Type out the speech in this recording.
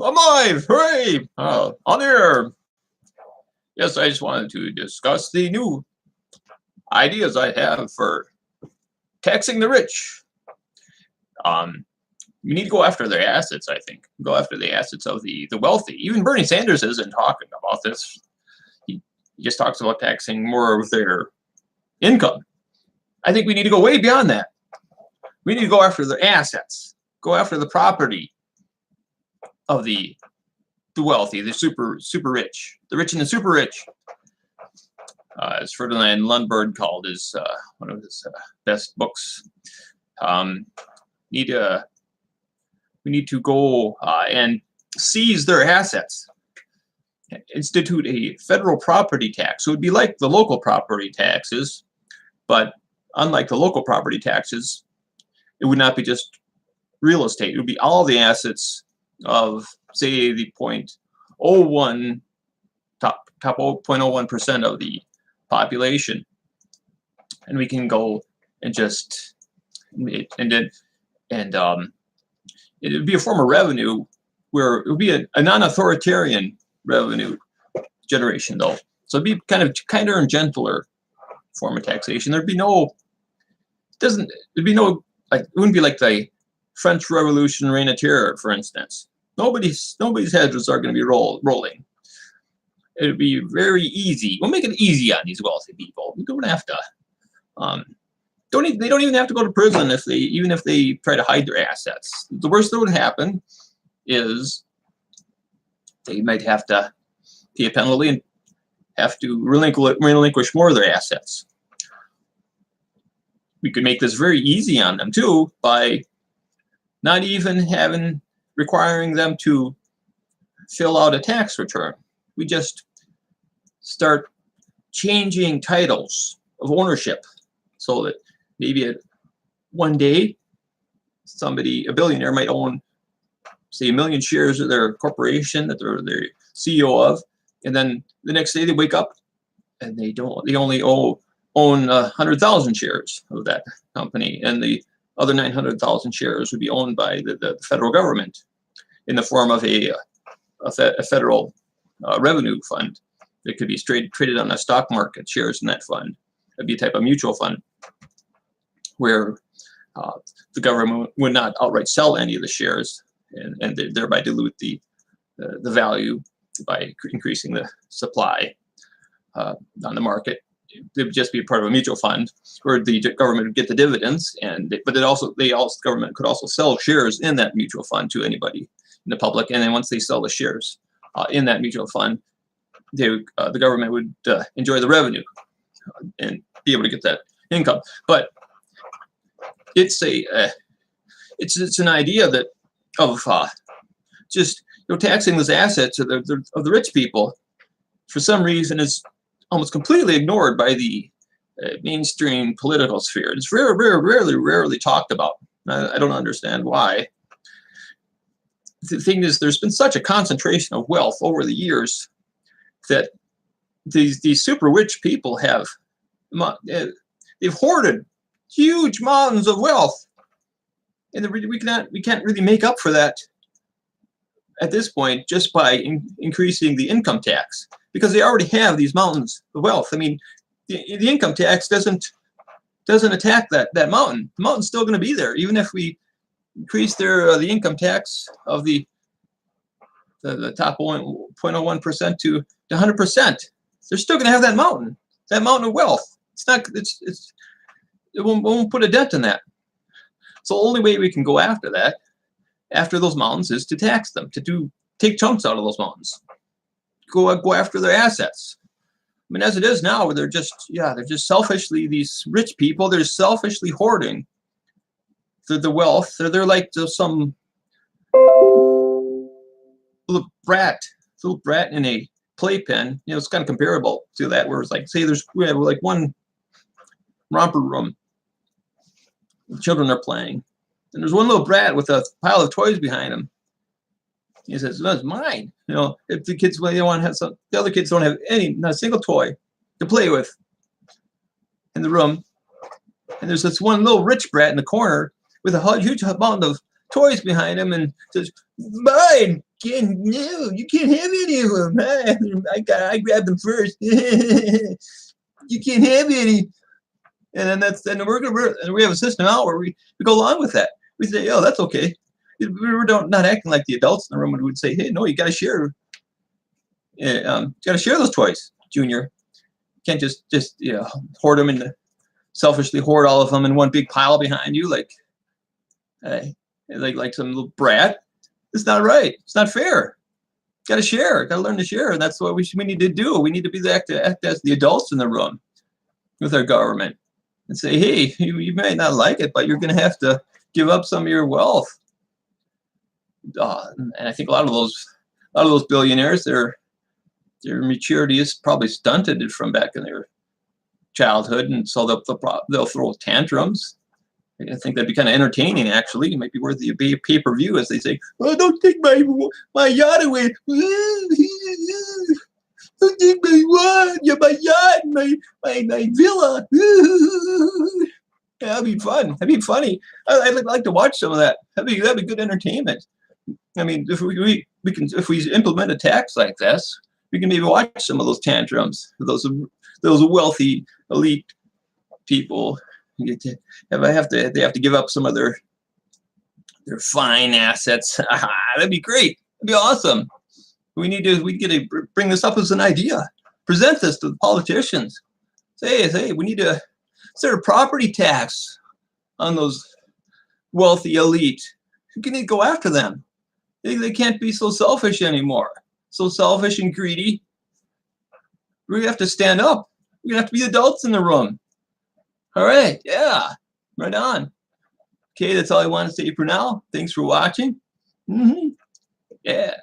I'm live! Hooray! On air! Yes, I just wanted to discuss the new ideas I have for taxing the rich. We need to go after their assets, I think. Go after the assets of the wealthy. Even Bernie Sanders isn't talking about this. He just talks about taxing more of their income. I think we need to go way beyond that. We need to go after their assets. Go after the property of the wealthy, the super rich, the rich and the super rich. As Ferdinand Lundberg called his one of his best books. We need to go and seize their assets. Institute a federal property tax. So it would be like the local property taxes, but unlike the local property taxes, it would not be just real estate. It would be all the assets of, say, the 0.01 top 0.01% of the population, and we can go and just it would be a form of revenue where it would be a non-authoritarian revenue generation, though. So it'd be kind of kinder and gentler form of taxation. There'd be no like, it wouldn't be like the French Revolution Reign of Terror, for instance. Nobody's heads are going to be rolling. It would be very easy. We'll make it easy on these wealthy people. We don't have to. They don't even have to go to prison even if they try to hide their assets. The worst that would happen is they might have to pay a penalty and have to relinquish more of their assets. We could make this very easy on them too by not even requiring them to fill out a tax return. We just start changing titles of ownership so that maybe one day a billionaire might own, say, 1 million shares of their corporation that they're CEO of, and then the next day they wake up and they only own 100,000 shares of that company, and the other 900,000 shares would be owned by the federal government in the form of a federal revenue fund that could be traded on the stock market, shares in that fund. That'd be a type of mutual fund where the government would not outright sell any of the shares and thereby dilute the value by increasing the supply on the market. It would just be part of a mutual fund where the government would get the dividends, but the government could also sell shares in that mutual fund to anybody in the public. And then once they sell the shares in that mutual fund, the government would enjoy the revenue and be able to get that income. But it's an idea that of just taxing those assets of the rich people for some reason is almost completely ignored by the mainstream political sphere. It's rarely talked about. I don't understand why. The thing is, there's been such a concentration of wealth over the years that these super rich people they've hoarded huge mountains of wealth, and we can't really make up for that at this point just by increasing the income tax, because they already have these mountains of wealth. I mean, the income tax doesn't attack that mountain. The mountain's still going to be there, even if we increase the income tax of the top 0.01% to 100%. They're still going to have that mountain of wealth. It won't put a dent in that. So the only way we can go after those mountains, is to tax them, take chunks out of those mountains, go after their assets. I mean, as it is now, they're just selfishly, these rich people, they're selfishly hoarding the wealth. They're like some little brat in a playpen. It's kind of comparable to that, where it's like, say we have like one romper room, the children are playing, and there's one little brat with a pile of toys behind him. He says, "That's mine." If the kids, they want to have some, the other kids don't have not a single toy to play with in the room, and there's this one little rich brat in the corner with a huge amount of toys behind him, and says, "Mine, No, you can't have any of them. I grabbed them first. You can't have any. And then and we have a system out where we go along with that. We say, oh, that's okay. We're not acting like the adults in the room would say, hey, no, you got to share. You got to share those toys, Junior. You can't just hoard them and selfishly hoard all of them in one big pile behind you like some little brat. It's not right. It's not fair. Got to share. Got to learn to share, and that's what we need to do. We need to be act as the adults in the room with our government and say, hey, you may not like it, but you're going to have to give up some of your wealth. And I think a lot of those billionaires, their maturity is probably stunted from back in their childhood, and so they'll throw tantrums. I think that'd be kind of entertaining, actually. It might be worthy of pay-per-view, as they say. Oh, don't take my yacht away. Don't take my yacht, my villa. Yeah, that'd be fun. That'd be funny. I'd like to watch some of that. That'd be good entertainment. I mean, if we implement a tax like this, we can maybe watch some of those tantrums. Those wealthy elite people. They have to give up some of their fine assets. That'd be great. That'd be awesome. We get to bring this up as an idea. Present this to the politicians. Say, we need to set a property tax on those wealthy elite. We can go after them. They can't be so selfish anymore. So selfish and greedy. We have to stand up. We have to be adults in the room. All right, yeah, right on. Okay, that's all I want to say for now. Thanks for watching. Yeah.